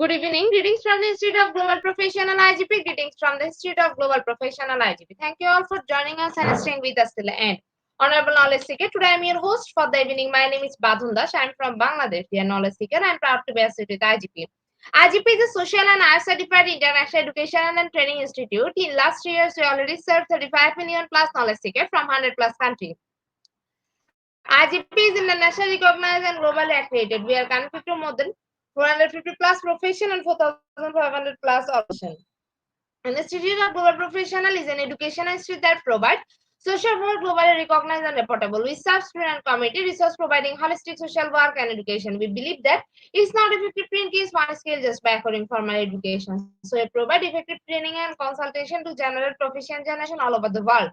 Good evening. Greetings from the Institute of Global Professional IGP. Greetings from the Institute of Global Professional IGP. Thank you all for joining us and staying with us till the end. Honorable Knowledge Seeker, today I am your host for the evening. My name is Badhun Das. I am from Bangladesh. Dear Knowledge Seeker, I am proud to be associated with IGP. IGP is a social and IS certified international education and training institute. In last 3 years, we already served 35 million plus knowledge seekers from 100 plus countries. IGP is internationally recognized and globally accredited. We are connected to more than 450 plus profession and 4,500 plus organization. An Institute of Global Professional is an education institute that provides social work globally recognized and reportable. We serve student community resource providing holistic social work and education. We believe that it's not effective to increase one skill just by offering formal education. So we provide effective training and consultation to general profession generation all over the world.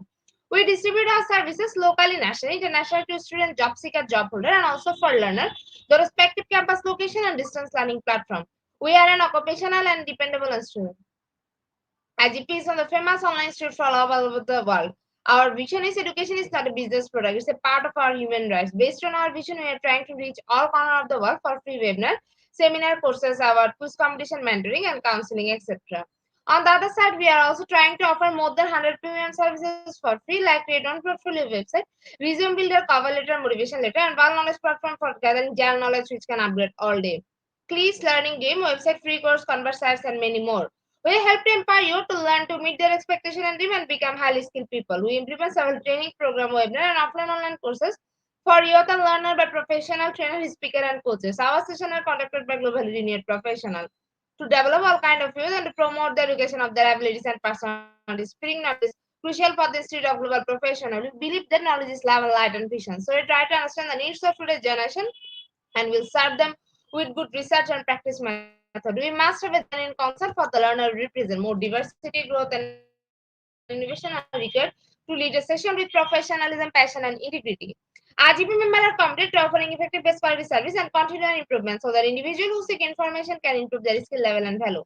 We distribute our services locally, nationally, internationally to student, job seeker, job holder, and also for learner, the respective campus location and distance learning platform. We are an occupational and dependable institute. IGP is on the famous online institute for all over the world. Our vision is education is not a business product, it's a part of our human rights. Based on our vision, we are trying to reach all corners of the world for free webinar, seminar courses, our quiz competition, mentoring, and counseling, etc. On the other side, we are also trying to offer more than 100 premium services for free, like create on portfolio website, resume builder, cover letter, motivation letter, and one knowledge platform for gathering general knowledge which can upgrade all day. Quiz, learning game, website, free course, conversations, and many more. We help to empower you to learn to meet their expectation and dream and become highly skilled people. We implement several training program, webinar, and offline online courses for youth and learner by professional trainers, speaker, and coaches. Our sessions are conducted by globally renowned professionals to develop all kind of youth and to promote the education of their abilities and personalities. Spreading knowledge is crucial for the Institute of Global Professional. We believe that knowledge is love, light, and vision. So we try to understand the needs of today's generation and will serve them with good research and practice method. We must have a genuine concept for the learner to represent more diversity, growth, and innovation are required to lead a session with professionalism, passion, and integrity. RGP members are committed to offering effective best quality service and continual improvement so that individuals who seek information can improve their skill level and value.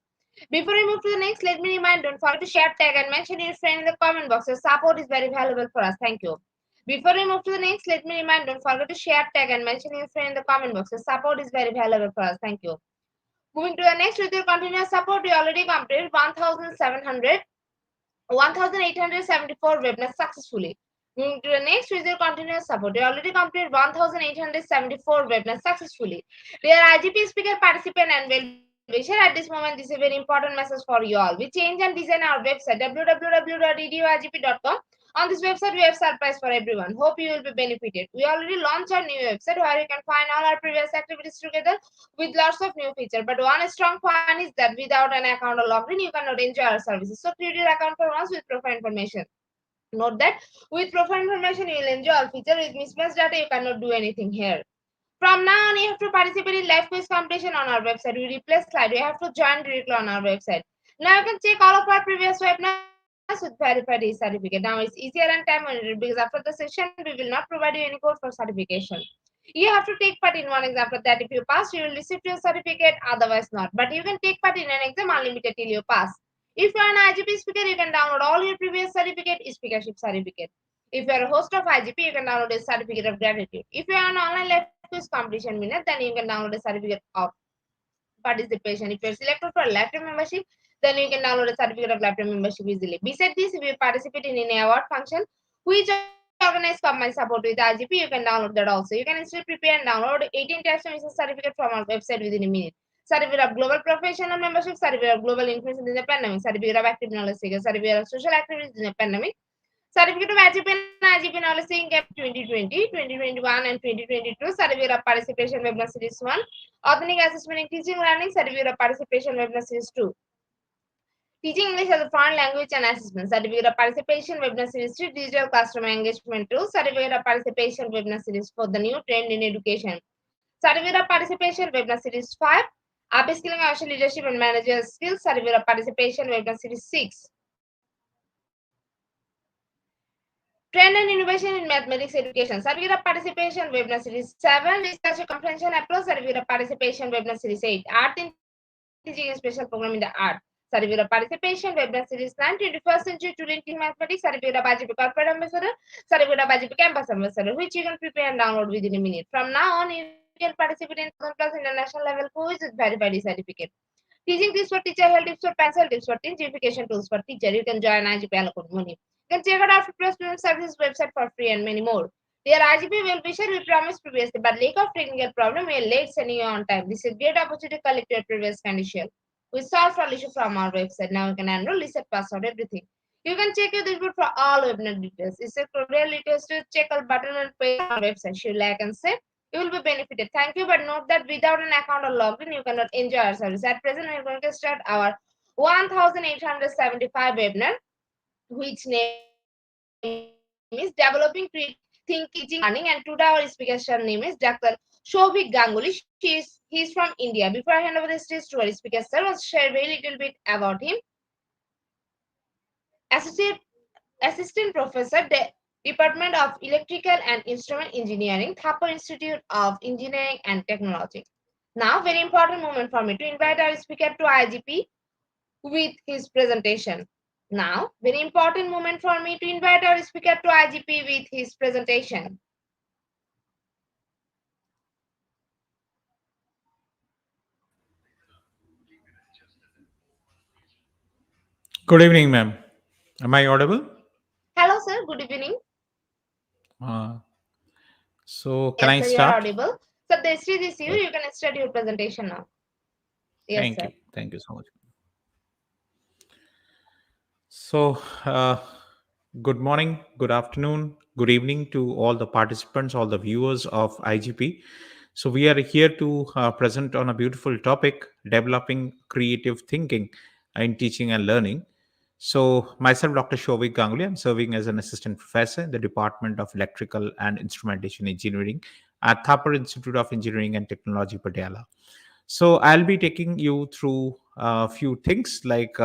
Before we move to the next, let me remind, don't forget to share, tag, and mention your friend in the comment box. Your support is very valuable for us. Thank you. Before we move to the next, let me remind, don't forget to share, tag, and mention your friend in the comment box. Your support is very valuable for us. Thank you. Moving to the next, with your continuous support, we already completed 1,874 webinars successfully. Moving to the next, with your continuous support, we already completed 1,874 webinars successfully. Dear IGP speaker, participant, and well-wisher, at this moment, this is a very important message for you all. We change and design our website www.eduigp.com. On this website, we have surprise for everyone. Hope you will be benefited. We already launched our new website where you can find all our previous activities together with lots of new features. But one strong point is that without an account or login, you cannot enjoy our services. So create your account for once with profile information. Note that with profile information, you will enjoy all features. With mismatched data, you cannot do anything here. From now on, you have to participate in live quiz competition on our website. We replace slide. You have to join directly on our website. Now you can check all of our previous webinars with verified certificate. Now it's easier and time limited because after the session, we will not provide you any code for certification. You have to take part in one exam. For that, if you pass, you will receive your certificate. Otherwise, not. But you can take part in an exam unlimited till you pass. If you are an IGP speaker, you can download all your previous certificate, speakership certificate. If you are a host of IGP, you can download a certificate of gratitude. If you are an online live quiz competition winner, then you can download a certificate of participation. If you're selected for a lifetime membership, then you can download a certificate of lifetime membership easily. Besides this, if you participate in any award function, which organized combined support with IGP, you can download that also. You can instantly prepare and download 18 types of mission certificate from our website within a minute. Certificate of global professional membership, certificate of global influence in the pandemic, certificate of active knowledge seeker, certificate of social activities in the pandemic, certificate of IGP and IGP knowledge seeking cap 2020, 2021, and 2022, certificate of participation webinar series 1, authentic assessment in teaching learning, certificate of participation webinar series 2. Teaching English as a foreign language and assessment, certificate of participation webinar series 3, digital classroom engagement tool, certificate of participation webinar series for the new trend in education, certificate of participation webinar series 5, upskilling social leadership and manager skills, certificate of participation webinar series 6. Trend and innovation in mathematics education, certificate of participation webinar series 7, research comprehension approach, certificate of participation webinar series 8, art in teaching a special program in the art, certificate of participation webinar series 9, 21st century student teaching mathematics, certificate of IGP corporate ambassador, certificate of IGP campus ambassador, which you can prepare and download within a minute. From now on, you can participate in 1000 plus international level quiz with verified certificate. Teaching tips for teacher, health tips for parents, health tips for teens, gamification tools for teacher. You can join IGP Alakut Money. You can check out our Plus Student Services website for free and many more. Dear IGP well-wisher, we promised previously, but lack of technical problem, we are late sending you on time. This is a great opportunity to collect your previous condition. We solved all issue from our website. Now you can enroll, reset password, everything. You can check your dashboard for all webinar details. It's a really test to check all button and page on our website. Should like and say you will be benefited. Thank you, but note that without an account or login, you cannot enjoy our service. At present, we are going to start our 1875 webinar, which name is Developing Thinking, Teaching, Learning, and today our speaker's name is Dr. Shovik Ganguly. He's from India. Before I hand over the stage to our speaker, sir, let's share very little bit about him. Associate Assistant Professor, Department of Electrical and Instrument Engineering, Thapar Institute of Engineering and Technology. Now, very important moment for me to invite our speaker to IGP with his presentation. Now, very important moment for me to invite our speaker to IGP with his presentation. Good evening, ma'am. Am I audible? Hello, sir. Good evening. Uh, so, can Yes, I sir, you are start? audible. So, the stage is you. Yes. You can start your presentation now. Yes, Thank sir. you. Thank you so much. So, good morning, good afternoon, good evening to all the participants, all the viewers of IGP. So, we are here to present on a beautiful topic developing creative thinking in teaching and learning. So, myself, Dr. Shovik Ganguly, I'm serving as an assistant professor in the Department of Electrical and Instrumentation Engineering at Thapar Institute of Engineering and Technology, Patiala. So, I'll be taking you through a few things like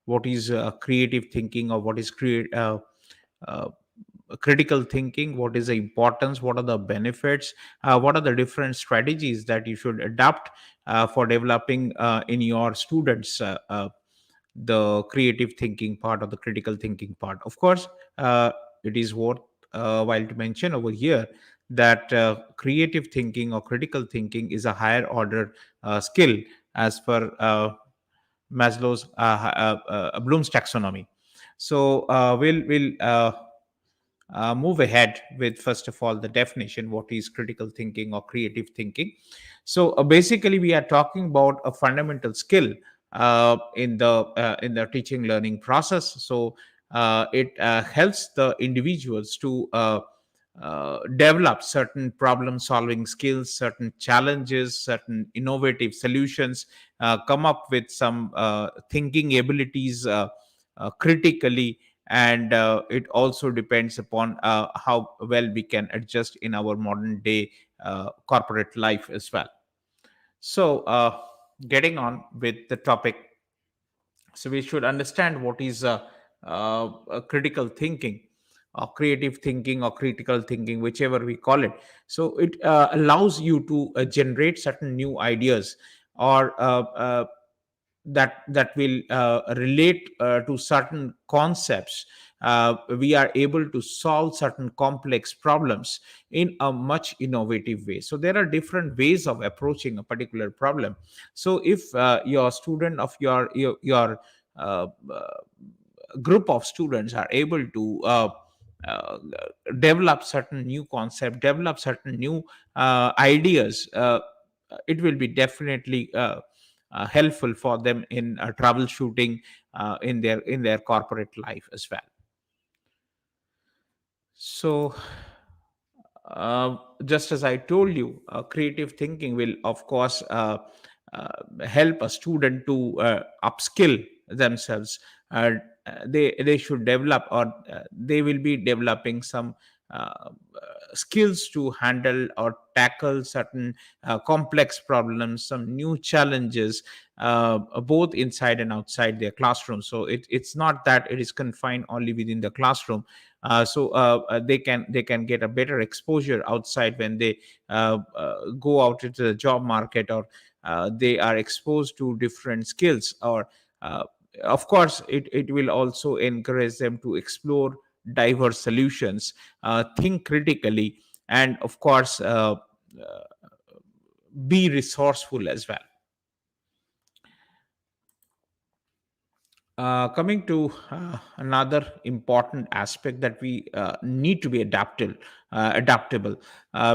what is creative thinking or what is uh, critical thinking, what is the importance, what are the benefits, what are the different strategies that you should adopt for developing in your students the creative thinking part or the critical thinking part. Of course, it is worth while to mention over here that creative thinking or critical thinking is a higher order skill as per Maslow's Bloom's taxonomy. So we'll move ahead with first of all the definition. What is critical thinking or creative thinking? So basically, we are talking about a fundamental skill in the teaching learning process. So it helps the individuals to develop certain problem solving skills, certain challenges, certain innovative solutions, come up with some thinking abilities critically, and it also depends upon how well we can adjust in our modern day corporate life as well. So, getting on with the topic, so we should understand what is a critical thinking, or creative thinking, or critical thinking, whichever we call it. So it allows you to generate certain new ideas, or that will relate to certain concepts. We are able to solve certain complex problems in a much innovative way. So there are different ways of approaching a particular problem. So if your student of your group of students are able to uh, develop certain new concept, develop certain new ideas, it will be definitely helpful for them in troubleshooting in their corporate life as well. So, just as I told you, creative thinking will, of course, help a student to upskill themselves. They should develop, or they will be developing some skills to handle or tackle certain complex problems, some new challenges, both inside and outside their classroom. So it's not that it is confined only within the classroom. They can get a better exposure outside when they go out into the job market, or they are exposed to different skills, or uh, of course it will also encourage them to explore diverse solutions, think critically, and of course be resourceful as well. Coming to another important aspect, that we need to be adaptable,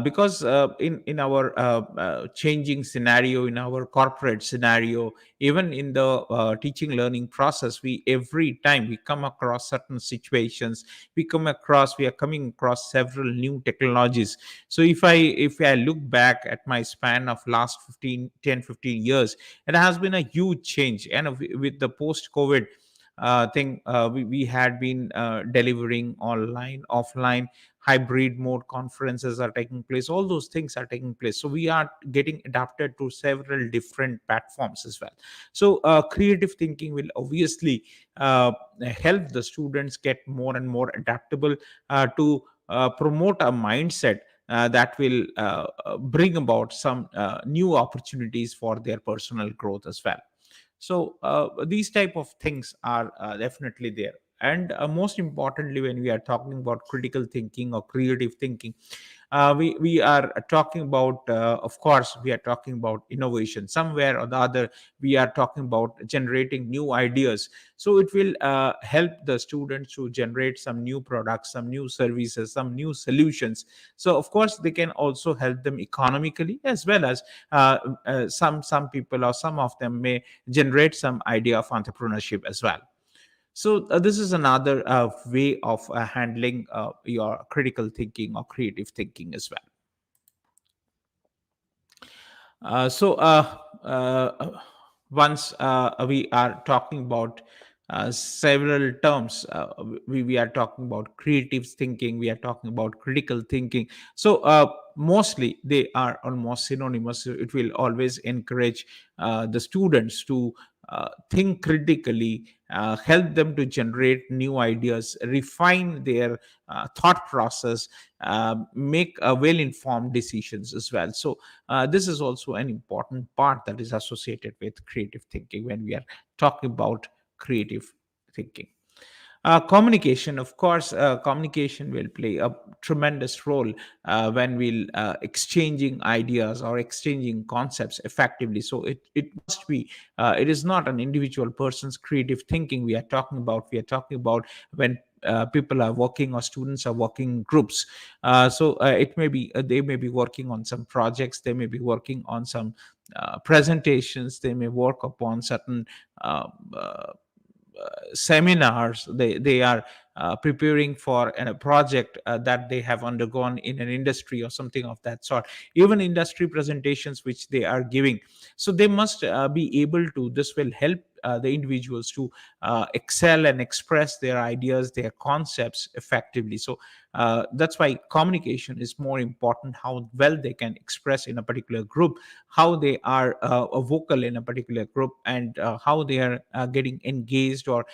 because in our changing scenario, in our corporate scenario, even in the teaching learning process, we every time we come across certain situations, we are coming across several new technologies. So if I look back at my span of last 15 10 15 years, it has been a huge change. And with the post COVID thing, we had been delivering online, offline, hybrid mode conferences are taking place, all those things are taking place. So we are getting adapted to several different platforms as well. So creative thinking will obviously help the students get more and more adaptable, to promote a mindset that will bring about some new opportunities for their personal growth as well. So these type of things are definitely there. And most importantly, when we are talking about critical thinking or creative thinking, we are talking about, of course, we are talking about innovation somewhere or the other. We are talking about generating new ideas. So it will help the students to generate some new products, some new services, some new solutions. So of course they can also help them economically, as well as some people, or some of them may generate some idea of entrepreneurship as well. So this is another way of handling your critical thinking or creative thinking as well. So once we are talking about several terms, we are talking about creative thinking, we are talking about critical thinking. So mostly they are almost synonymous. It will always encourage the students to think critically, help them to generate new ideas, refine their thought process, make well informed decisions as well. So this is also an important part that is associated with creative thinking when we are talking about creative thinking. Communication, of course, communication will play a tremendous role when we'll exchanging ideas or exchanging concepts effectively. So it must be, it is not an individual person's creative thinking we are talking about. We are talking about when people are working, or students are working in groups. So it may be, they may be working on some projects, they may be working on some presentations, they may work upon certain uh, uh, seminars, they are preparing for a project that they have undergone in an industry or something of that sort, even industry presentations which they are giving. So they must be able to, this will help the individuals to excel and express their ideas, their concepts effectively. So That's why communication is more important, how well they can express in a particular group, how they are vocal in a particular group, and how they are getting engaged or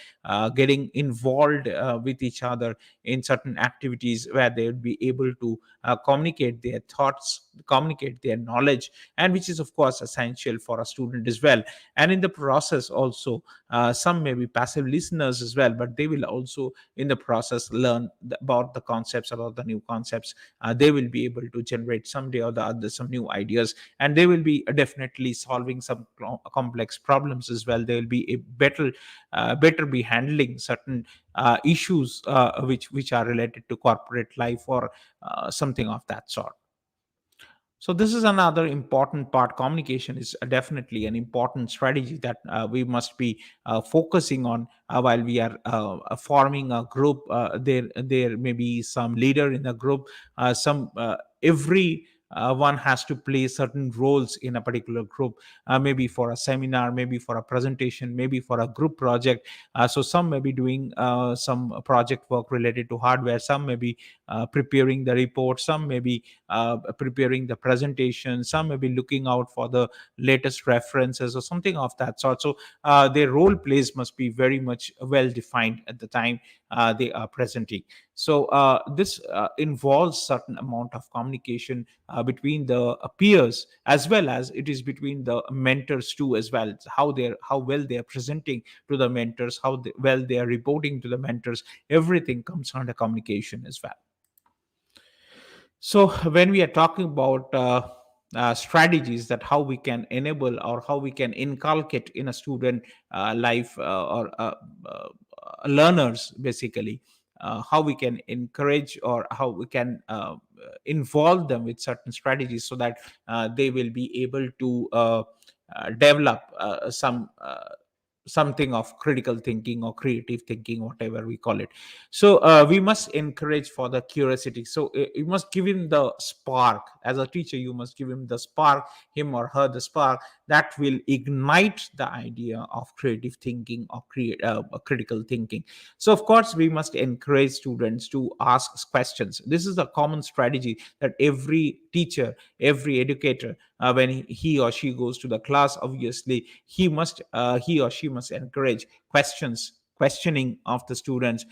getting involved with each other in certain activities where they will be able to communicate their thoughts, communicate their knowledge, and which is of course essential for a student as well. And in the process also, some may be passive listeners as well, but they will also in the process learn about the concepts, about the new concepts. They will be able to generate someday or the other some new ideas, and they will be definitely solving some complex problems as well. They will be a better be handling certain issues which are related to corporate life or something of that sort. So this is another important part. Communication is definitely an important strategy that we must be focusing on while we are forming a group. There may be some leader in the group. Some every one has to play certain roles in a particular group, maybe for a seminar, maybe for a presentation, maybe for a group project. So some may be doing some project work related to hardware, some may be preparing the report, some may be preparing the presentation, some may be looking out for the latest references or something of that sort. So their role plays must be very much well defined at the time they are presenting. So this involves certain amount of communication between the peers, as well as it is between the mentors too as well. How well they are presenting to the mentors, well they are reporting to the mentors, everything comes under communication as well. So when we are talking about strategies that how we can enable or how we can inculcate in a student life or learners basically, how we can encourage or how we can involve them with certain strategies so that they will be able to develop something of critical thinking or creative thinking, whatever we call it. So we must encourage for the curiosity. So you must give him the spark. As a teacher, you must give him the spark, him or her the spark that will ignite the idea of creative thinking or create critical thinking. So of course we must encourage students to ask questions. This is a common strategy that every teacher, every educator, when he or she goes to the class, obviously he or she must encourage questioning of the students,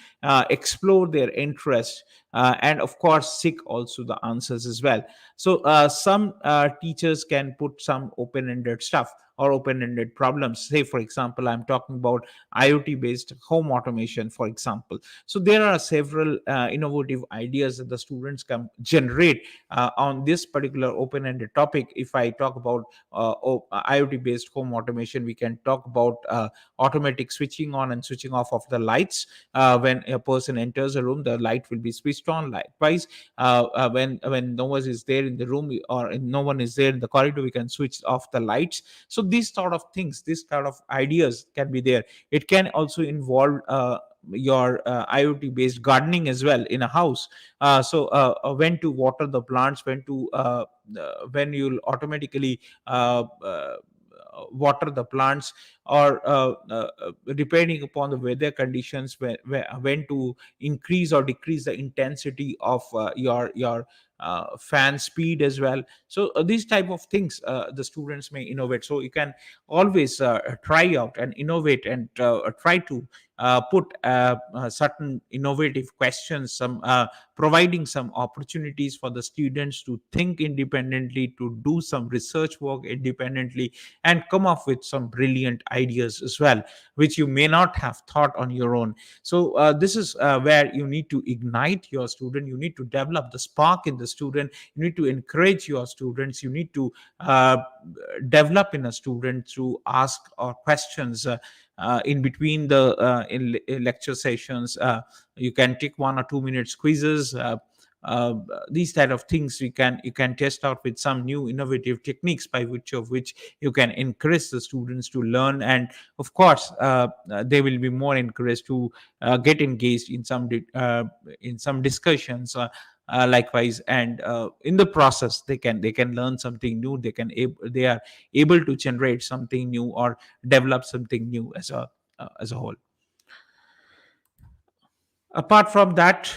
explore their interest, and of course seek also the answers as well. So some teachers can put some open-ended stuff or open-ended problems. Say for example, I'm talking about IoT based home automation, for example. So there are several innovative ideas that the students can generate on this particular open-ended topic. If I talk about IoT based home automation, we can talk about automatic switching on and switching off of the lights. When a person enters a room, the light will be switched on. Likewise, when no one is there in the room or no one is there in the corridor, we can switch off the lights. So these sort of things, these kind of ideas can be there. It can also involve your IoT based gardening as well in a house. When to water the plants, when you'll automatically water the plants, or depending upon the weather conditions, when to increase or decrease the intensity of your fan speed as well. So these type of things the students may innovate. So you can always try out and innovate and try to put certain innovative questions, some providing some opportunities for the students to think independently, to do some research work independently, and come up with some brilliant ideas as well, which you may not have thought on your own. So this is where you need to ignite your student, you need to develop the spark in the student, you need to encourage your students, you need to develop in a student to ask questions in between the lecture sessions. You can take 1 or 2 minute quizzes. These type of things you can test out with some new innovative techniques by which you can encourage the students to learn. And of course they will be more encouraged to get engaged in some discussions, likewise. And in the process they can learn something new, they are able to generate something new or develop something new as a whole. Apart from that,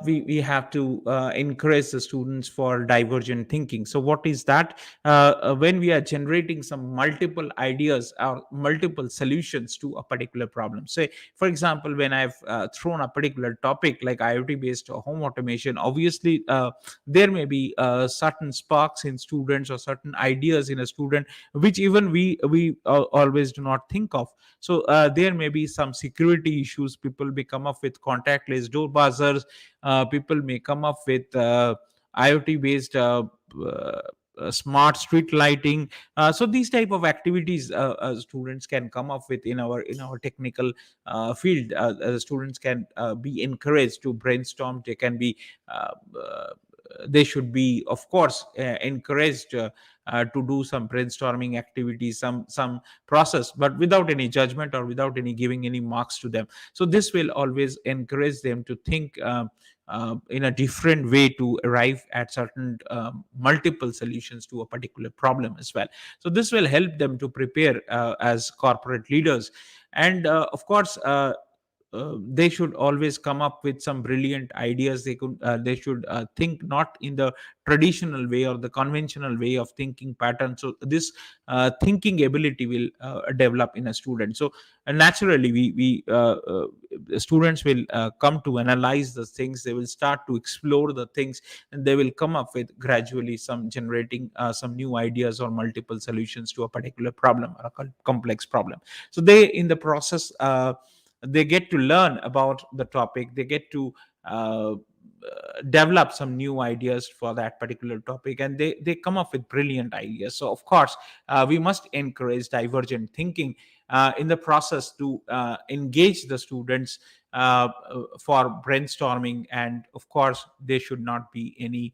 we have to encourage the students for divergent thinking. So what is that? When we are generating some multiple ideas or multiple solutions to a particular problem, say for example, when I've thrown a particular topic like IoT based home automation, obviously there may be certain sparks in students or certain ideas in a student which even we always do not think of. So there may be some security issues. People may come up with contactless door buzzers. People may come up with IoT based smart street lighting. So these type of activities students can come up with in our technical field. Students can be encouraged to brainstorm. They can be they should be, of course, encouraged to do some brainstorming activities, some process, but without any judgment or without any giving any marks to them. So this will always encourage them to think in a different way to arrive at certain multiple solutions to a particular problem as well. So this will help them to prepare as corporate leaders. And of course, they should always come up with some brilliant ideas. They should think not in the traditional way or the conventional way of thinking pattern. So this thinking ability will develop in a student. So naturally we students will come to analyze the things. They will start to explore the things, and they will come up with gradually some generating some new ideas or multiple solutions to a particular problem or a complex problem. So they, in the process, they get to learn about the topic. They get to develop some new ideas for that particular topic, and they come up with brilliant ideas. So of course, we must encourage divergent thinking in the process to engage the students for brainstorming. And of course, there should not be any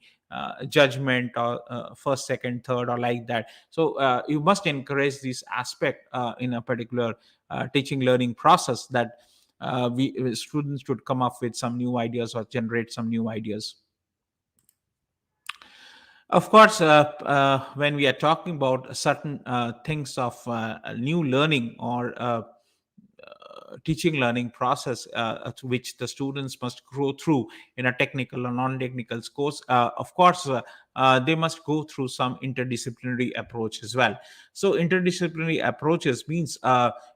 judgment or first, second, third, or like that. So you must encourage this aspect in a particular teaching learning process, that we students should come up with some new ideas or generate some new ideas. Of course, when we are talking about certain things of new learning or teaching learning process which the students must go through in a technical or non-technical course, of course, they must go through some interdisciplinary approach as well. So interdisciplinary approaches means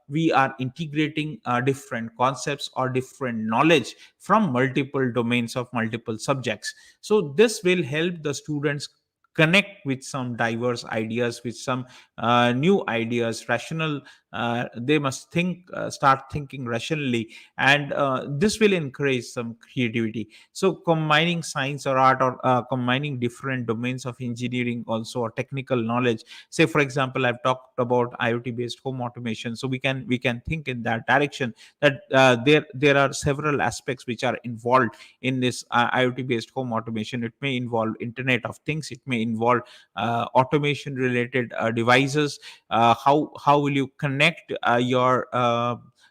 we are integrating different concepts or different knowledge from multiple domains of multiple subjects. So this will help the students connect with some diverse ideas, with some new ideas, rational. They must think, start thinking rationally, and this will encourage some creativity. So combining science or art, or combining different domains of engineering also, or technical knowledge. Say for example, I've talked about IoT based home automation, so we can think in that direction, that there are several aspects which are involved in this IoT based home automation. It may involve internet of things. It may involve automation related devices. How will you connect your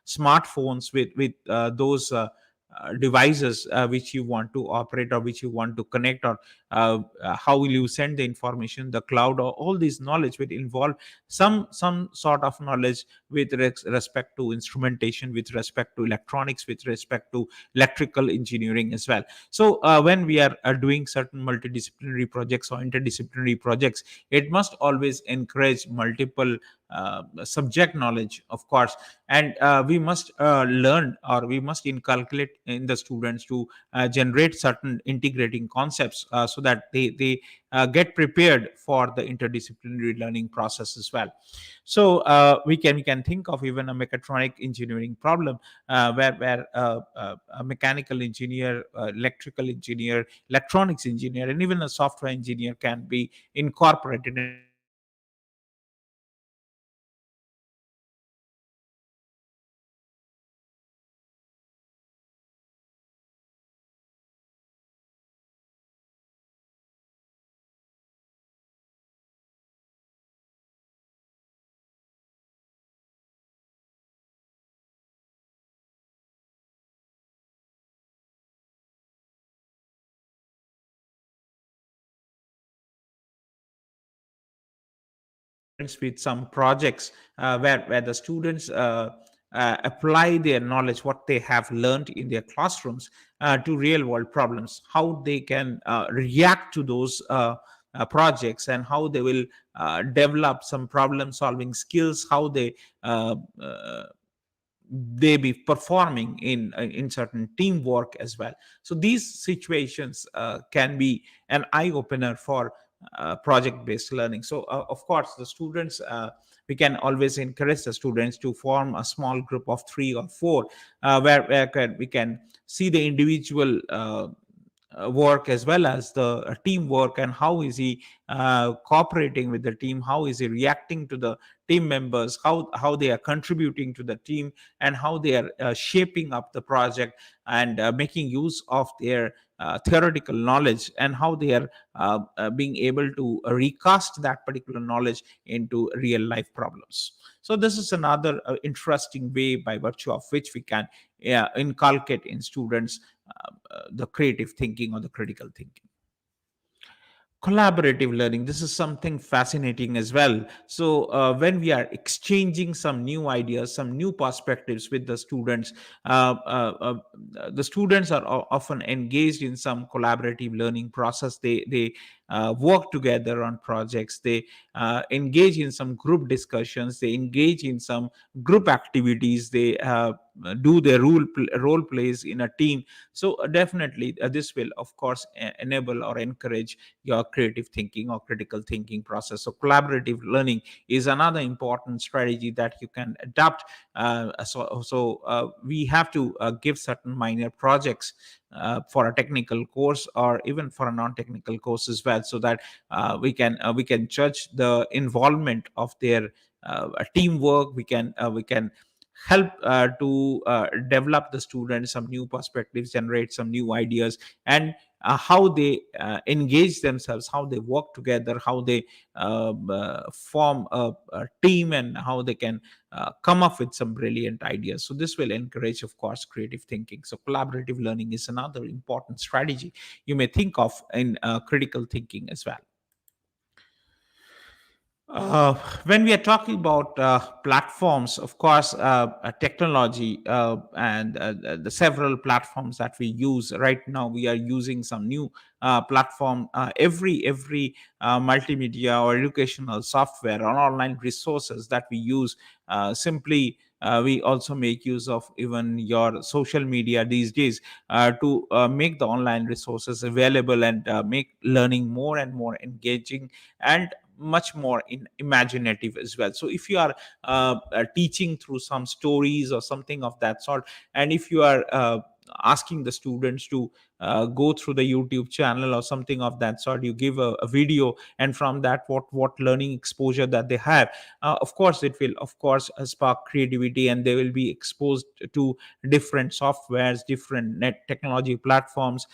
smartphones with those devices which you want to operate or which you want to connect, or how will you send the information, the cloud, or all this knowledge will involve some sort of knowledge with respect to instrumentation, with respect to electronics, with respect to electrical engineering as well. So when we are doing certain multidisciplinary projects or interdisciplinary projects, it must always encourage multiple subject knowledge, of course. And we must learn, or we must inculcate in the students to generate certain integrating concepts, so that they get prepared for the interdisciplinary learning process as well. So we can think of even a mechatronic engineering problem, where a mechanical engineer, electrical engineer, electronics engineer, and even a software engineer can be incorporated in a particular project. So with some projects where the students apply their knowledge, what they have learned in their classrooms, to real world problems, how they can react to those projects, and how they will develop some problem solving skills, how uh, uh, they be performing in certain teamwork as well. So these situations can be an eye opener for project based learning. So of course the students, we can always encourage the students to form a small group of 3 or 4, where we can see the individual work as well as the teamwork, and how is he cooperating with the team, how is he reacting to the team members, how they are contributing to the team, and how they are shaping up the project, and making use of their theoretical knowledge, and how they are being able to recast that particular knowledge into real life problems. So this is another interesting way by virtue of which we can inculcate in students the creative thinking or the critical thinking. Collaborative learning, this is something fascinating as well. So when we are exchanging some new ideas, some new perspectives with the students, the students are often engaged in some collaborative learning process. They work together on projects, they engage in some group discussions, they engage in some group activities, they do their role plays in a team. So definitely this will of course enable or encourage your creative thinking or critical thinking process. So collaborative learning is another important strategy that you can adopt. We have to give certain minor projects for a technical course or even for a non-technical course as well, so that we can judge the involvement of their teamwork. We can help to develop the students some new perspectives, generate some new ideas, and how they engage themselves, how they work together, how they form a team, and how they can come up with some brilliant ideas. So this will encourage, of course, creative thinking. So collaborative learning is another important strategy you may think of in critical thinking as well. When we are talking about platforms, of course, technology and the several platforms that we use right now, we are using some new platform. Every multimedia or educational software or online resources that we use, simply we also make use of even your social media these days to make the online resources available, and make learning more and more engaging and much more imaginative as well. So if you are teaching through some stories or something of that sort, and if you are asking the students to go through the YouTube channel or something of that sort, you give a video, and from that what learning exposure that they have, of course it will of course spark creativity, and they will be exposed to different softwares, different net technology platforms,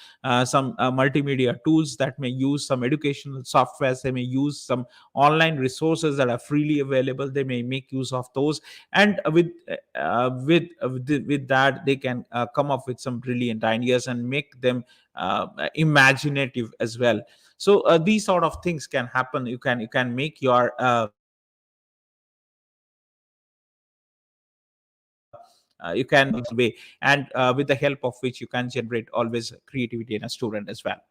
some multimedia tools that may use, some educational softwares they may use, some online resources that are freely available, they may make use of those. And with that they can come up with some brilliant ideas and make them imaginative as well. So these sort of things can happen. You can make your you can way, and with the help of which you can generate always creativity in a student as well.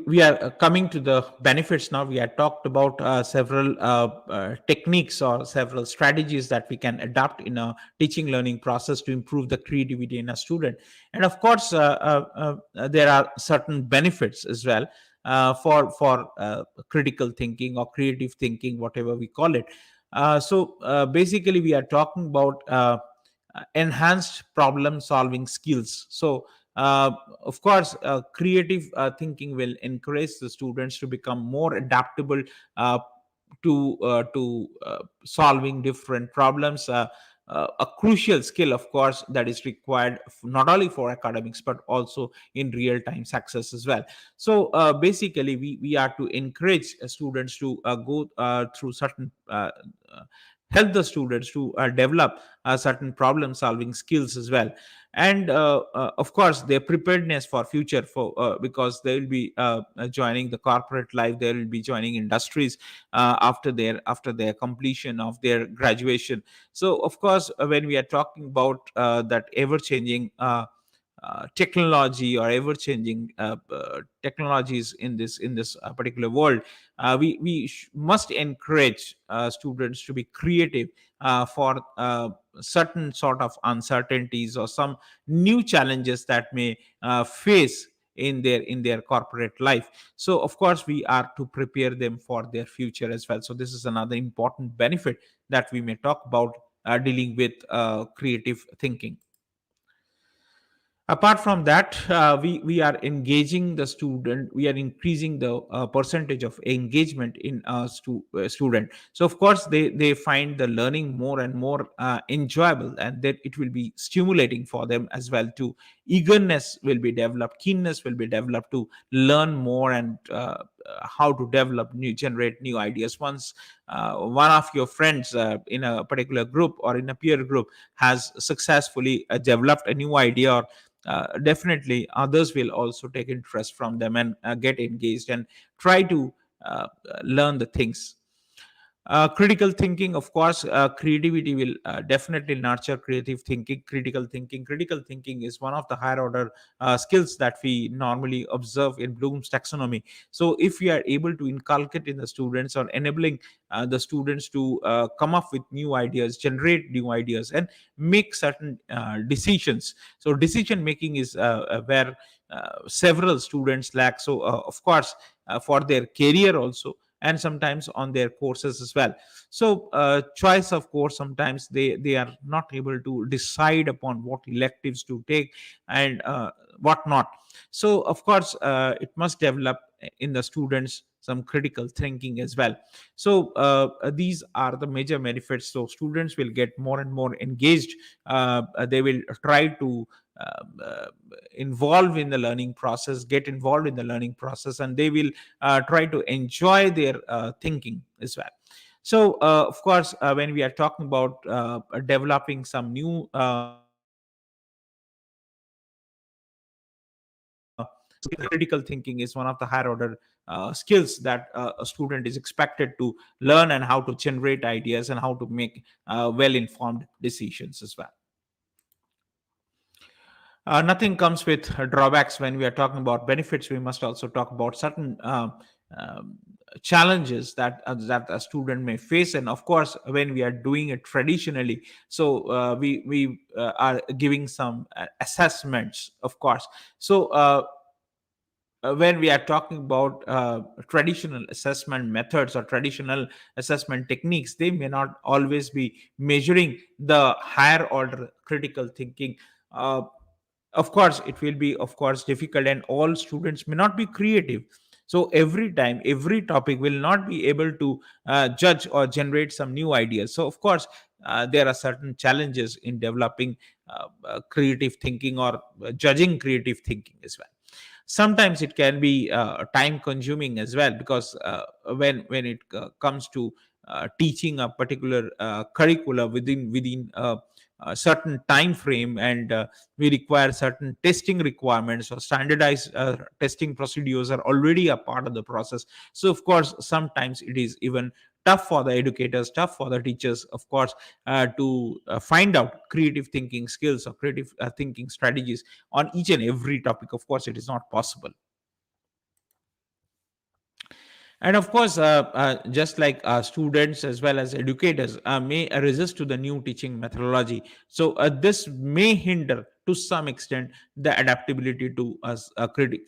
We are coming to the benefits now. We have talked about several techniques or several strategies that we can adopt in a teaching learning process to improve the creativity in a student. And of course, there are certain benefits as well for critical thinking or creative thinking, whatever we call it. Basically, we are talking about enhanced problem solving skills. So uh, of course, creative thinking will encourage the students to become more adaptable uh, to solving different problems. A crucial skill, of course, that is required not only for academics but also in real time success as well. So basically, we are to encourage students to go through certain help the students to develop certain problem solving skills as well. And of course their preparedness for future, for because they will be joining the corporate life, they will be joining industries after their completion of their graduation. So of course when we are talking about that ever changing technology or ever changing technologies in this particular world, we must encourage students to be creative for certain sort of uncertainties or some new challenges that may face in their corporate life. So of course we are to prepare them for their future as well. So this is another important benefit that we may talk about dealing with creative thinking. Apart from that, we are engaging the student, we are increasing the percentage of engagement in student. So of course they find the learning more and more enjoyable, and that it will be stimulating for them as well too. Eagerness will be developed, keenness will be developed to learn more, and how to develop new, generate new ideas. Once one of your friends in a particular group or in a peer group has successfully developed a new idea, or definitely others will also take interest from them and get engaged and try to learn the things. Critical thinking, of course, creativity will definitely nurture creative thinking. Critical thinking is one of the higher order skills that we normally observe in Bloom's taxonomy. So if we are able to inculcate in the students, or enabling the students to come up with new ideas, generate new ideas, and make certain decisions. So decision making is where several students lack. So of course for their career also, and sometimes on their courses as well. So choice of course, sometimes they are not able to decide upon what electives to take and what not. So of course it must develop in the students some critical thinking as well. So these are the major benefits. So students will get more and more engaged. They will try to involve in the learning process, get involved in the learning process, and they will try to enjoy their thinking as well. So of course when we are talking about developing some new critical thinking is one of the higher order skills that a student is expected to learn, and how to generate ideas and how to make well informed decisions as well. Nothing comes with drawbacks. When we are talking about benefits, we must also talk about certain um, challenges that a student may face. And of course when we are doing it traditionally, so we are giving some assessments, of course. So when we are talking about traditional assessment methods or traditional assessment techniques, they may not always be measuring the higher order critical thinking. uh, of course it will be, of course, difficult, and all students may not be creative. So every time, every topic will not be able to judge or generate some new ideas. So of course there are certain challenges in developing creative thinking, or judging creative thinking as well. Sometimes it can be time consuming as well, because when it comes to teaching a particular curricula within a certain time frame, and we require certain testing requirements, or standardized testing procedures are already a part of the process. So of course sometimes it is even tough for the educators, tough for the teachers, of course, to find out creative thinking skills or creative thinking strategies on each and every topic. Of course it is not possible. And of course just like students as well as educators may resist to the new teaching methodology. So this may hinder to some extent the adaptability to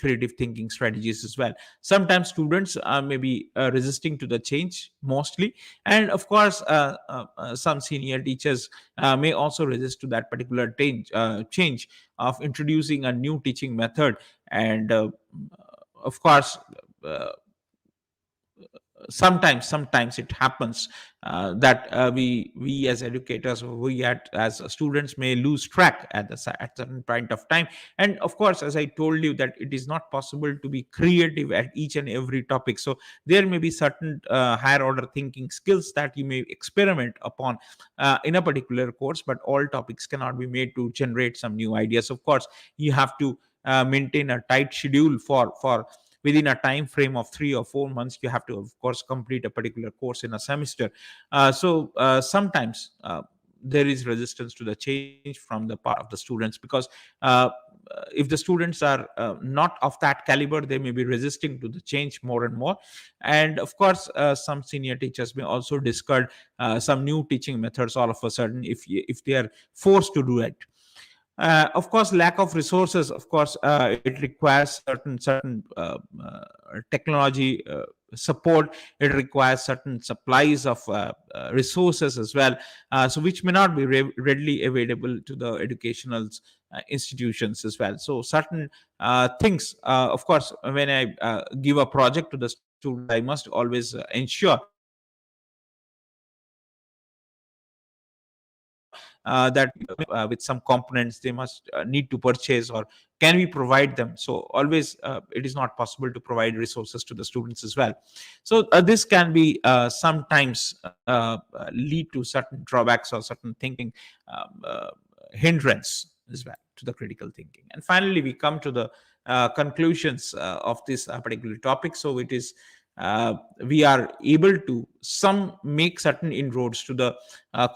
creative thinking strategies as well. Sometimes students may be resisting to the change mostly. And of course some senior teachers may also resist to that particular change of introducing a new teaching method. And of course uh, sometimes it happens that we as educators, or as students, may lose track at certain point of time. And of course, as I told you, that it is not possible to be creative at each and every topic. So there may be certain higher order thinking skills that you may experiment upon in a particular course, but all topics cannot be made to generate some new ideas. Of course, you have to maintain a tight schedule for within a time frame of 3 or 4 months. You have to, of course, complete a particular course in a semester. So sometimes there is resistance to the change from the part of the students, because uh, if the students are not of that caliber, they may be resisting to the change more and more. And of course, some senior teachers may also discard some new teaching methods all of a sudden, if they are forced to do it. Of course, lack of resources, of course, it requires certain technology support. It requires certain supplies of resources as well, so which may not be readily available to the educational institutions as well. So certain things, of course, when I give a project to the students, I must always ensure that with some components they must need to purchase, or can we provide them. So always it is not possible to provide resources to the students as well. So this can be sometimes lead to certain drawbacks or certain thinking hindrance as well to the critical thinking. And finally, we come to the conclusions of this particular topic. So it is we are able to some make certain inroads to the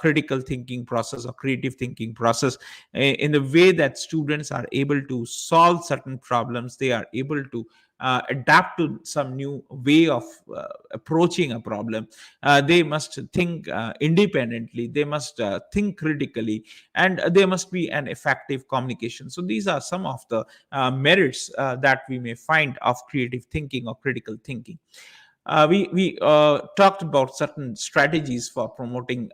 critical thinking process or creative thinking process, in the way that students are able to solve certain problems. They are able to adapt to some new way of approaching a problem. They must think independently, they must think critically, and there must be an effective communication. So these are some of the merits that we may find of creative thinking or critical thinking. We talked about certain strategies for promoting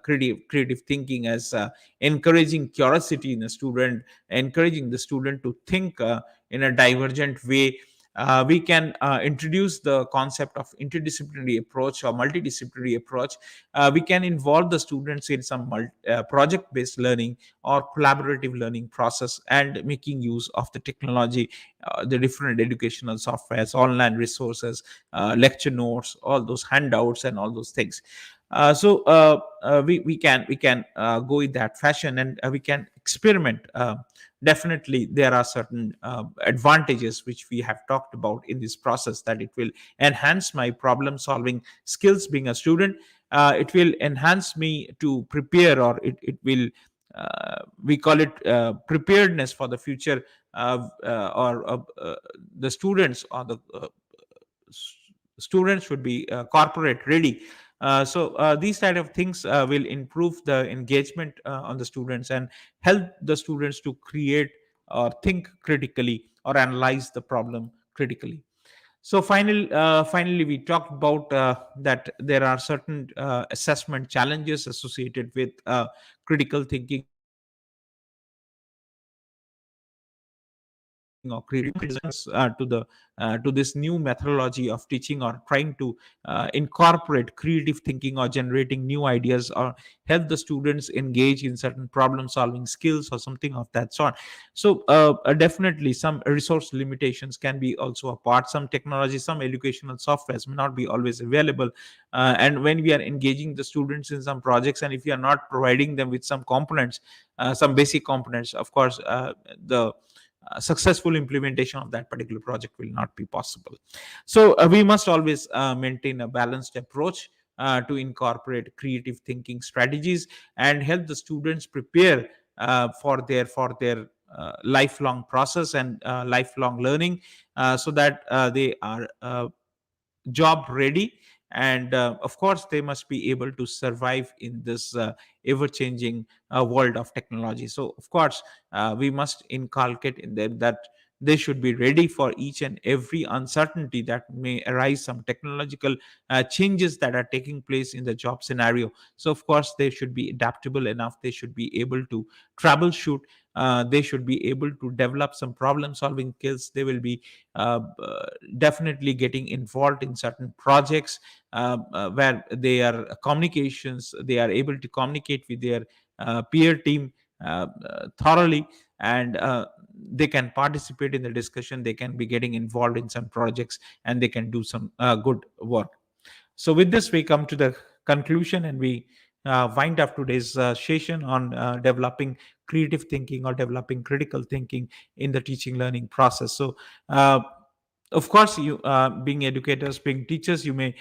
creative thinking, as encouraging curiosity in a student, encouraging the student to think in a divergent way. We can introduce the concept of interdisciplinary approach or multidisciplinary approach. We can involve the students in some project based learning or collaborative learning process, and making use of the technology, the different educational softwares, online resources, lecture notes, all those handouts and all those things. We can go in that fashion, and we can experiment. Definitely there are certain advantages which we have talked about in this process, that it will enhance my problem solving skills being a student. It will enhance me to prepare, or it will we call it preparedness for the future, or the students, or the students should be corporate ready. So these kind of things will improve the engagement on the students, and help the students to create or think critically, or analyze the problem critically. So finally, we talked about that there are certain assessment challenges associated with critical thinking or creative thinking. To this new methodology of teaching, or trying to incorporate creative thinking, or generating new ideas, or help the students engage in certain problem solving skills or something of that sort. So definitely some resource limitations can be also a part. Some technology, some educational softwares may not be always available, and when we are engaging the students in some projects, and if we are not providing them with some components, some basic components, of course the successful implementation of that particular project will not be possible. So we must always maintain a balanced approach to incorporate creative thinking strategies, and help the students prepare for their lifelong process and lifelong learning, so that they are job ready. And of course, they must be able to survive in this ever changing world of technology. So of course, we must inculcate in them that they should be ready for each and every uncertainty that may arise, some technological changes that are taking place in the job scenario. So of course, they should be adaptable enough, they should be able to troubleshoot they should be able to develop some problem solving skills. They will be definitely getting involved in certain projects where they are communications, they are able to communicate with their peer team thoroughly, and they can participate in the discussion, they can be getting involved in some projects, and they can do some good work. So with this we come to the conclusion, and we wind up today's session on developing creative thinking or developing critical thinking in the teaching learning process. So uh, of course, you being educators, being teachers, you may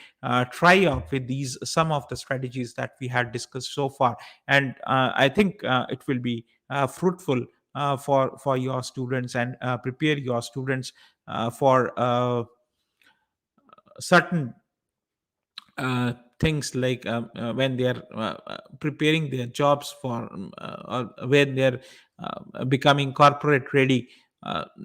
try out with these some of the strategies that we had discussed so far, and I think it will be fruitful for your students, and prepare your students for certain things like when they are preparing their jobs for or when they're becoming corporate ready.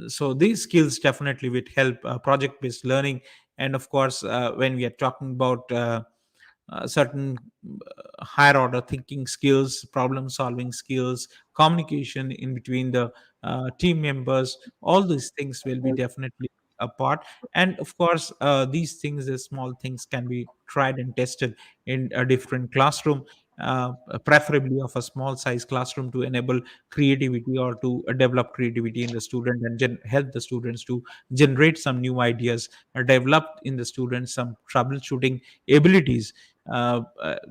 So these skills definitely would help project based learning. And of course, when we are talking about certain higher order thinking skills, problem solving skills, communication in between the team members, all these things will be definitely a part. And of course, these things, the small things, can be tried and tested in a different classroom, preferably of a small size classroom, to enable creativity or to develop creativity in the student, and help the students to generate some new ideas, develop in the students some troubleshooting abilities.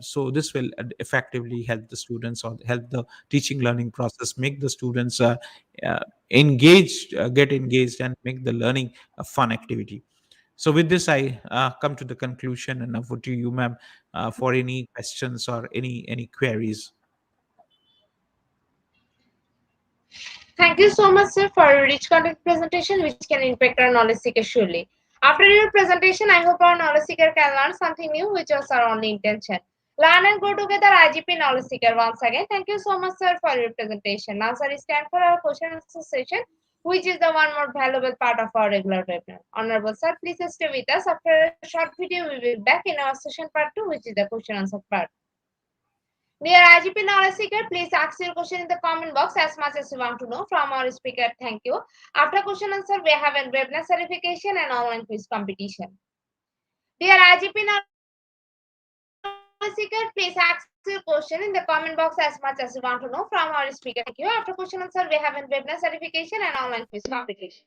So this will effectively help the students, or help the teaching learning process, make the students uh, engaged, get engaged, and make the learning a fun activity. So with this, I come to the conclusion, and over to you, ma'am, for any questions or any queries. Thank you so much, sir, for your rich content presentation, which can impact our knowledge seeker surely. After your presentation, I hope our knowledge seeker can learn something new, which was our only intention. Learn and grow together, IGP knowledge seeker. Once again, thank you so much, sir, for your presentation. Now, sir, it's time for our question and answer session, which is the one more valuable part of our regular webinar. Honorable sir, please stay with us. After a short video, we will be back in our session part 2, which is the question and answer part. Dear IGP knowledge seeker, please ask your question in the comment box as much as you want to know from our speaker. Thank you. After question answer, we have a webinar certification and online quiz competition. Dear IGP knowledge seeker, please ask your question in the comment box as much as you want to know from our speaker. Thank you. After question answer, we have a webinar certification and online quiz competition.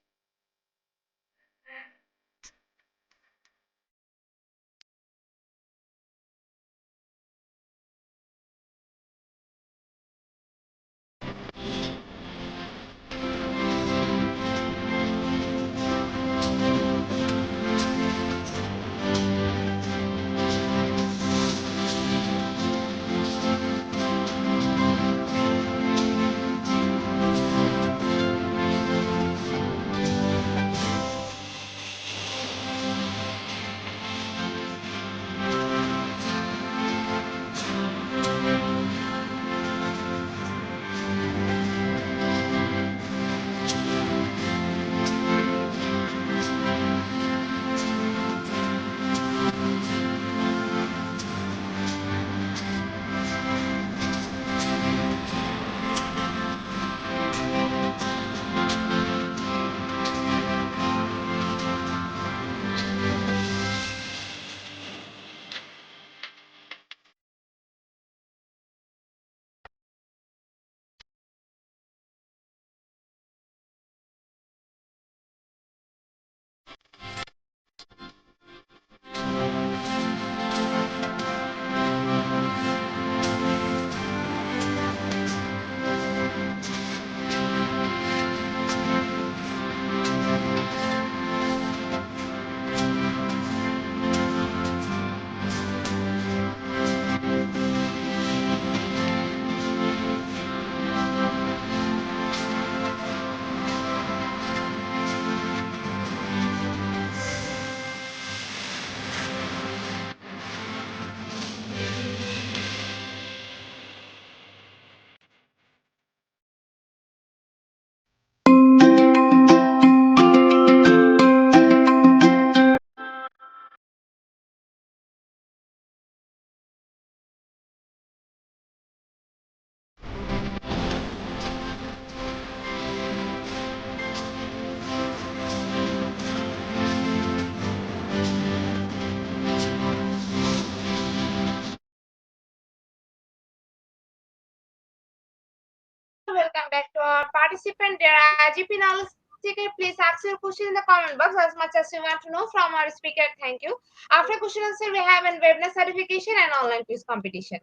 welcome back to our participant. Dear IGP knowledge seeker, please ask your question in the comment box as much as you want to know from our speaker. Thank you. After question answer, we have a webinar certification and online quiz competition.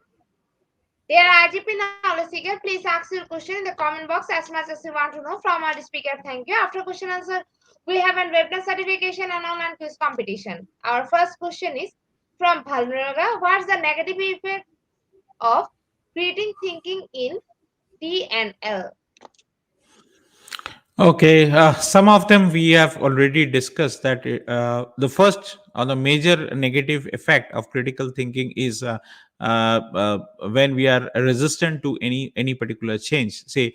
Dear IGP knowledge seeker, please ask your question in the comment box as much as you want to know from our speaker. Thank you. After question answer, we have a webinar certification and online quiz competition. Our first question is from Bhalnaga. What's the negative effect of creating thinking in DNL? Okay, some of them we have already discussed that the first or the major negative effect of critical thinking is when we are resistant to any particular change. Say,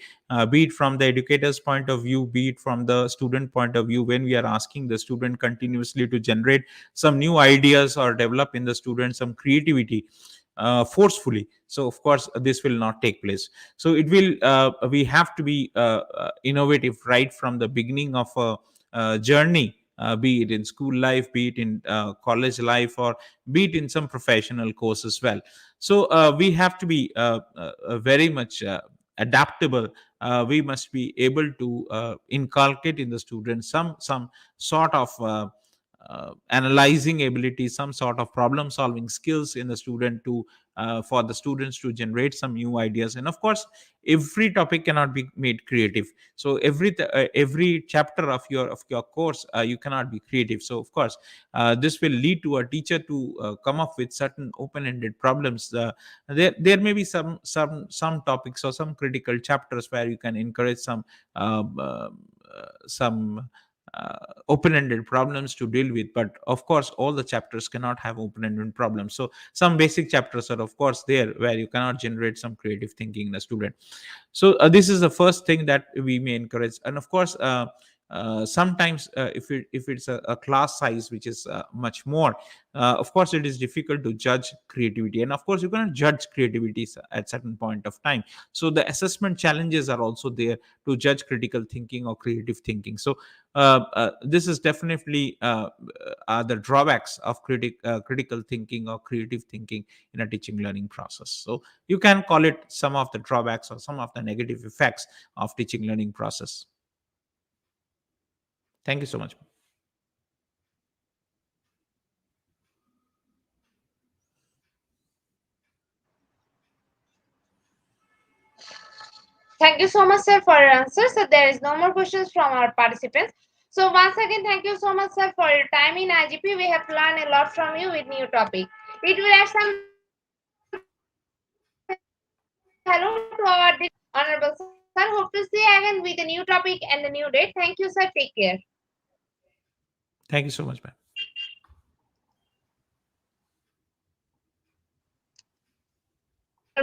be it from the educator's point of view, be it from the student point of view, when we are asking the student continuously to generate some new ideas or develop in the student some creativity forcefully, so of course this will not take place. So it will we have to be innovative right from the beginning of a journey, be it in school life, be it in college life, or be it in some professional course as well. So we have to be very much adaptable. We must be able to inculcate in the students some sort of analyzing ability, some sort of problem solving skills in the student to for the students to generate some new ideas. And of course, every topic cannot be made creative. So every chapter of your course, you cannot be creative. So of course, this will lead to a teacher to come up with certain open ended problems. There may be some topics or some critical chapters where you can encourage some open-ended problems to deal with, but of course all the chapters cannot have open-ended problems. So some basic chapters are of course there where you cannot generate some creative thinking in a student. So this is the first thing that we may encourage. And of course, sometimes if it's a class size which is much more, of course it is difficult to judge creativity, and of course you cannot judge creativity at certain point of time. So the assessment challenges are also there to judge critical thinking or creative thinking. So this is definitely the drawbacks of critical thinking or creative thinking in a teaching learning process. So you can call it some of the drawbacks or some of the negative effects of teaching learning process. Thank you so much. Thank you so much, sir, for your answers. So there is no more questions from our participants. So once again, thank you so much, sir, for your time in IGP. We have learned a lot from you with new topic. It will add some hello to our honorable sir. Hope to see you again with a new topic and a new date. Thank you, sir. Take care. Thank you so much, man.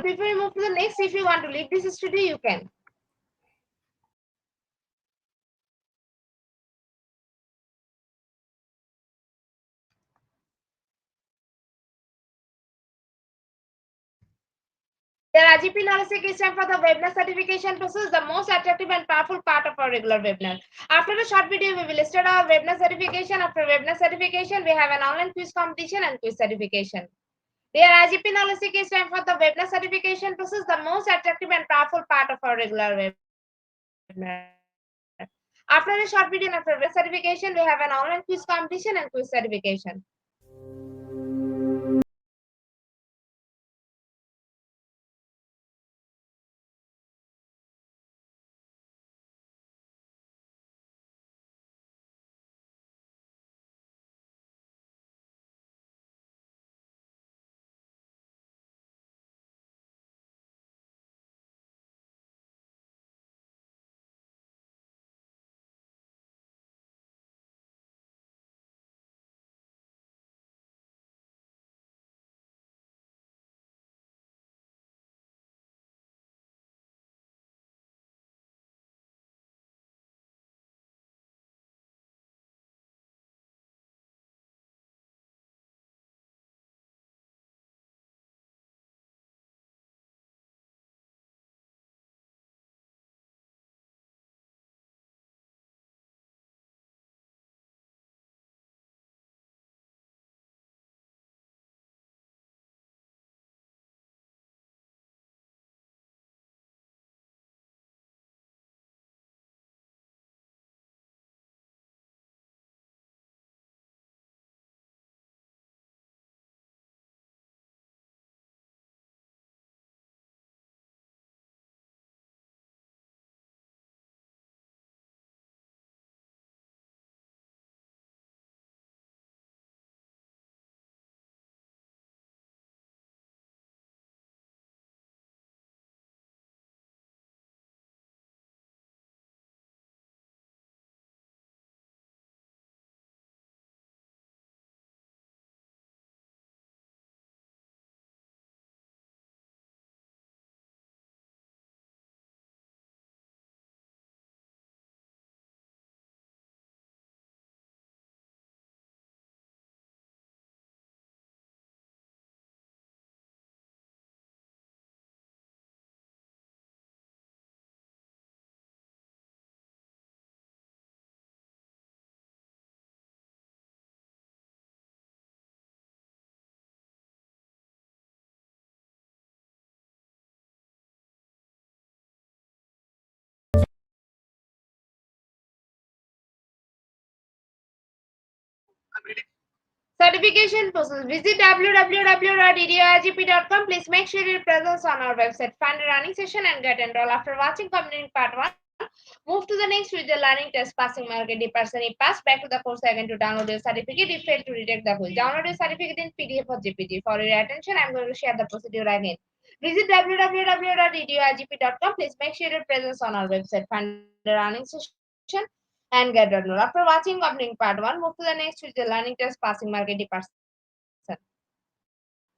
Before we move to the next, if you want to leave this studio, you can. The IGP knowledge seeker stand for the webinar certification process, the most attractive and powerful part of our regular webinar. After the short video, we will start our webinar certification. After webinar certification, we have an online quiz competition and quiz certification. Dear IGP knowledge seeker stand for the webinar certification process, the most attractive and powerful part of our regular webinar. After a short video and after webinar certification, we have an online quiz competition and quiz certification. Certification process. Visit www.edurgp.com. Please make sure your presence on our website. Find a running session and get enrolled. After watching completing part 1, move to the next with the learning test passing mark. If person if pass back to the course again to download your certificate. If failed to detect the quiz, download your certificate in PDF or JPG. For your attention, I'm going to share the procedure again. Visit www.edurgp.com. Please make sure your presence on our website. Find a running session and get enrolled. After watching completing part 1, move to the next with the learning test passing mark 80%.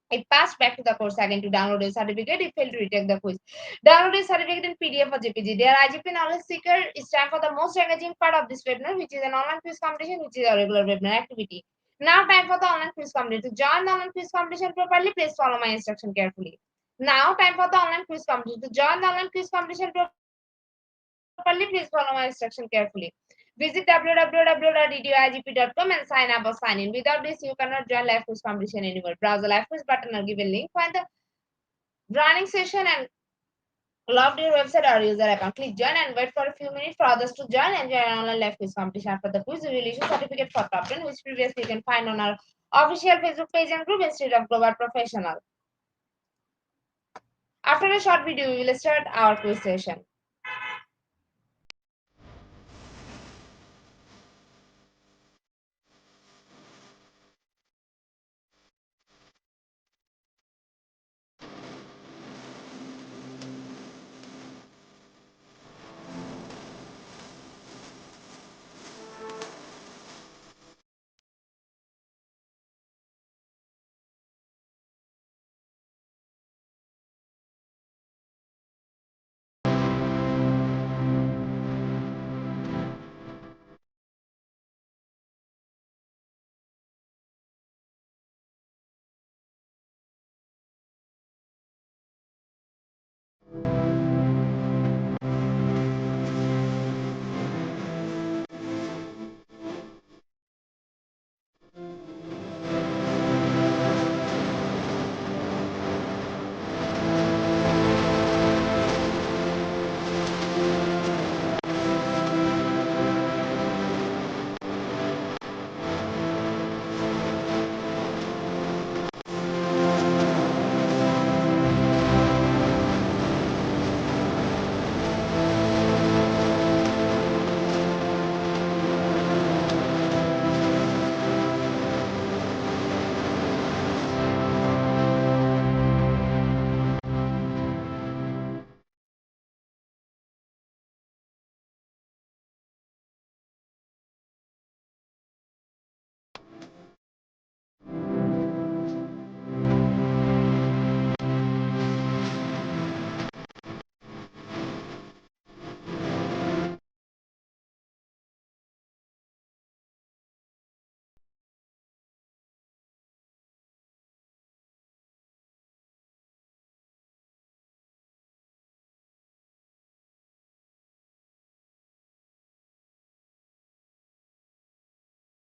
If passed, back to the course again to download your certificate. If failed to retake the quiz, download your certificate in PDF or JPG. Dear IGP Knowledge Seeker, it's time for the most engaging part of this webinar, which is an online quiz competition, which is a regular webinar activity. Now, time for the online quiz competition. To join the online quiz competition properly, please follow my instruction carefully. Now, time for the online quiz competition. To join the online quiz competition properly, please follow my instruction carefully. Visit www.eduigp.com and sign up or sign in. Without this, you cannot join live quiz competition anymore. Browse the live quiz button or given link. Find the running session and logged your website or user account. Click join and wait for a few minutes for others to join and join an online live quiz competition. After the quiz, we will issue certificate for top 10, which previously you can find on our official Facebook page and group Institute of Global Professional. After a short video, we will start our quiz session.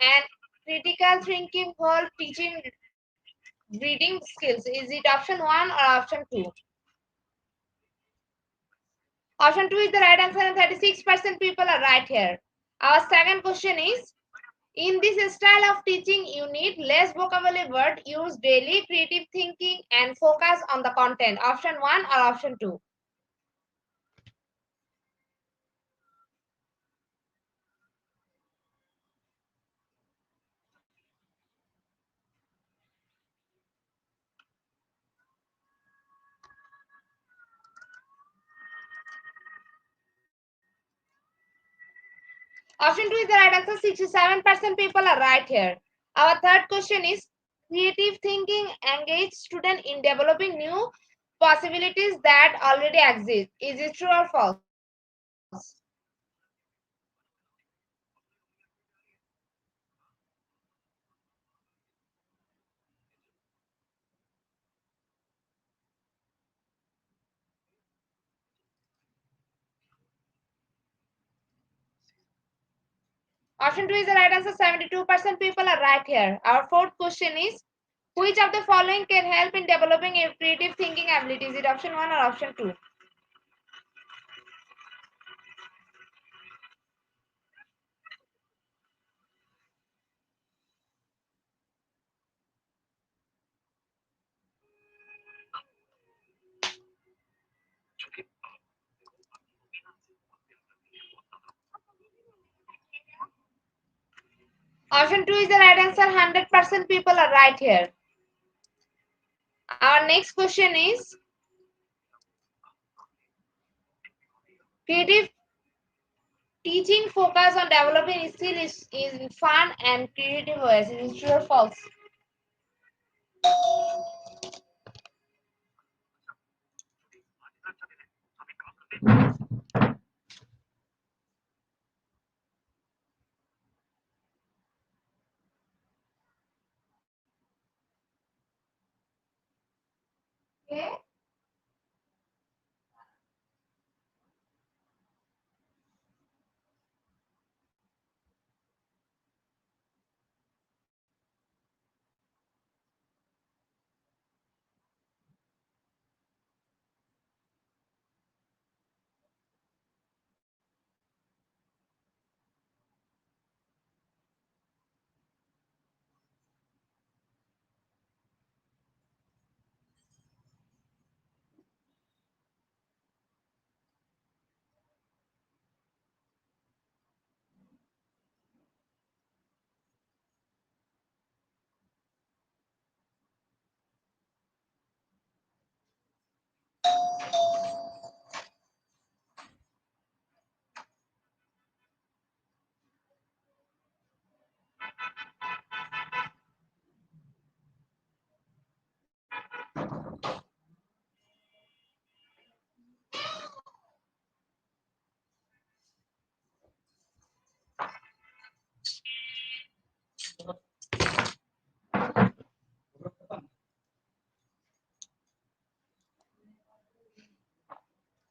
And critical thinking whole teaching reading skills. Is it option 1 or option 2? Option 2 is the right answer and 36% people are right here. Our second question is, in this style of teaching, you need less vocabulary word, use daily creative thinking and focus on the content. Option 1 or option 2? Option 2 is the right answer. 67% people are right here. Our third question is, creative thinking engage student in developing new possibilities that already exist. Is it true or false? Option 2 is the right answer. 72% people are right here. Our fourth question is, which of the following can help in developing a creative thinking ability? Is it option 1 or option 2? Option 2 is the right answer. 100% people are right here. Our next question is creative teaching focus on developing skill is in fun and creative ways. Is it true or false? Okay.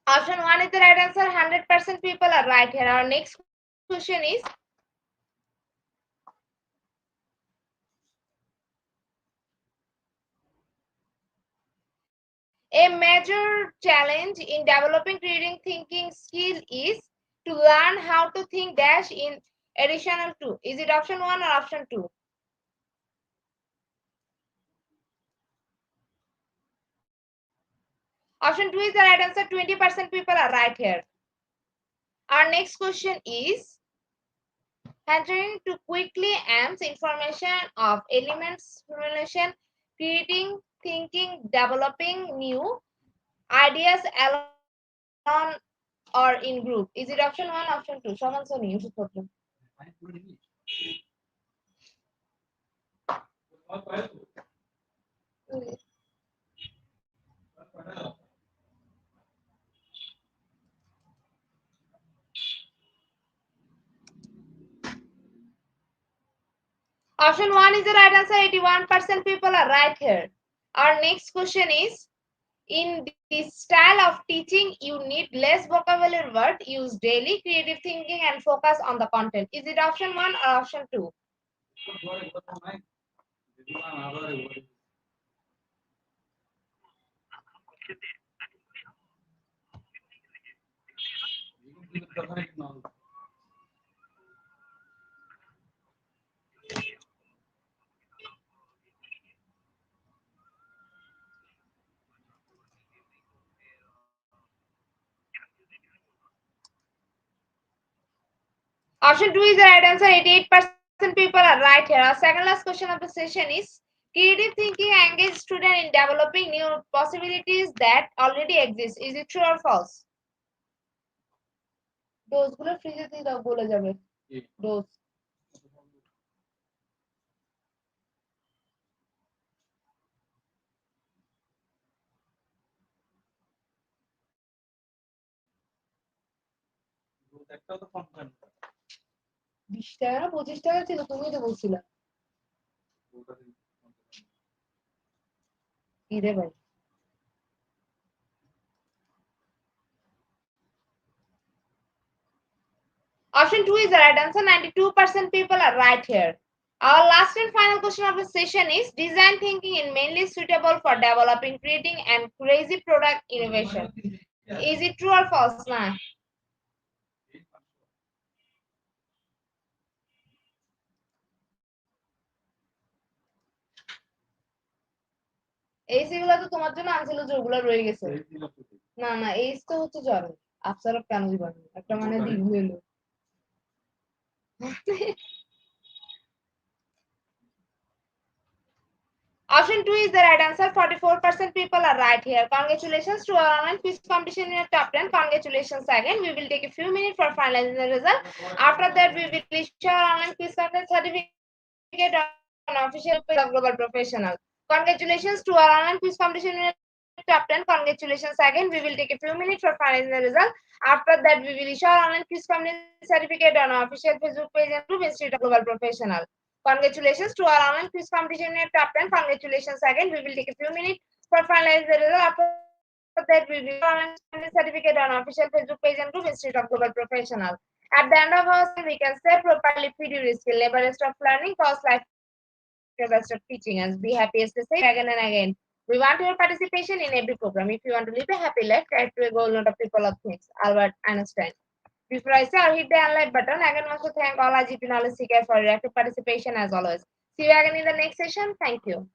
Option 1 is the right answer. 100% people are right here. Our next question is a major challenge in developing creative thinking skill is to learn how to think dash in additional to. Is it option 1 or option 2? Option 2 is the right answer. 20% people are right here. Our next question is handling to quickly amps information of elements relation, creating, thinking, developing new ideas alone or in group. Is it option 1 option 2? Someone so new problem. Option 1 is the right answer. 81% people are right here. Our next question is in this style of teaching, you need less vocabulary word, use daily creative thinking and focus on the content. Is it option 1 or option 2? Option 2 is the right answer. 88% people are right here. Our second last question of the session is creative thinking engages students in developing new possibilities that already exist. Is it true or false? Dose গুলো ফ্রিজে দিয়ে দাও বলে যাবে dose একটাও তো কম কেন 20 টাকা না 25 টাকা ছিল তুমি তো বলছিলা কি রে ভাই Option 2 is the right answer. 92% people are right here. Our last and final question of the session is design thinking is mainly suitable for developing, creating, and crazy product innovation. Is it true or false? Nah. এই সেগুলো তো তোমার জন্য আনছিল যে ওগুলো রয়ে গেছে না না এইজ তো হচ্ছে জন্ম। আফসারফ কেন দিবেন? একটা মানে দিল হইলো। Option 2 is the right answer. 44% people are right here. Congratulations to our online quiz competition in your top 10. Congratulations again. We will take a few minutes for finalizing the result. After that, we will issue our online quiz content certificate on official page of Global Professional. Congratulations to our online quiz competition in your top 10. Congratulations again. We will take a few minutes for finalizing the result. After that, we will issue our online quiz competition certificate on our official Facebook page and group Institute of Global Professional. Congratulations to our online quiz competition in top 10. Congratulations again. We will take a few minutes for finalize the result. After that, we will online certificate on official Facebook page and group Institute of Global Professional. At the end of our session, we can say properly feed your skill, never stop learning, cause life never stop teaching us. Be happy as to say again and again. We want your participation in every program. If you want to live a happy life, try to a goal, not a people of things. Albert Einstein. Before I say, I'll hit the unlike button. Again, want to thank all IGP knowledge seekers for your active participation as always. See you again in the next session. Thank you.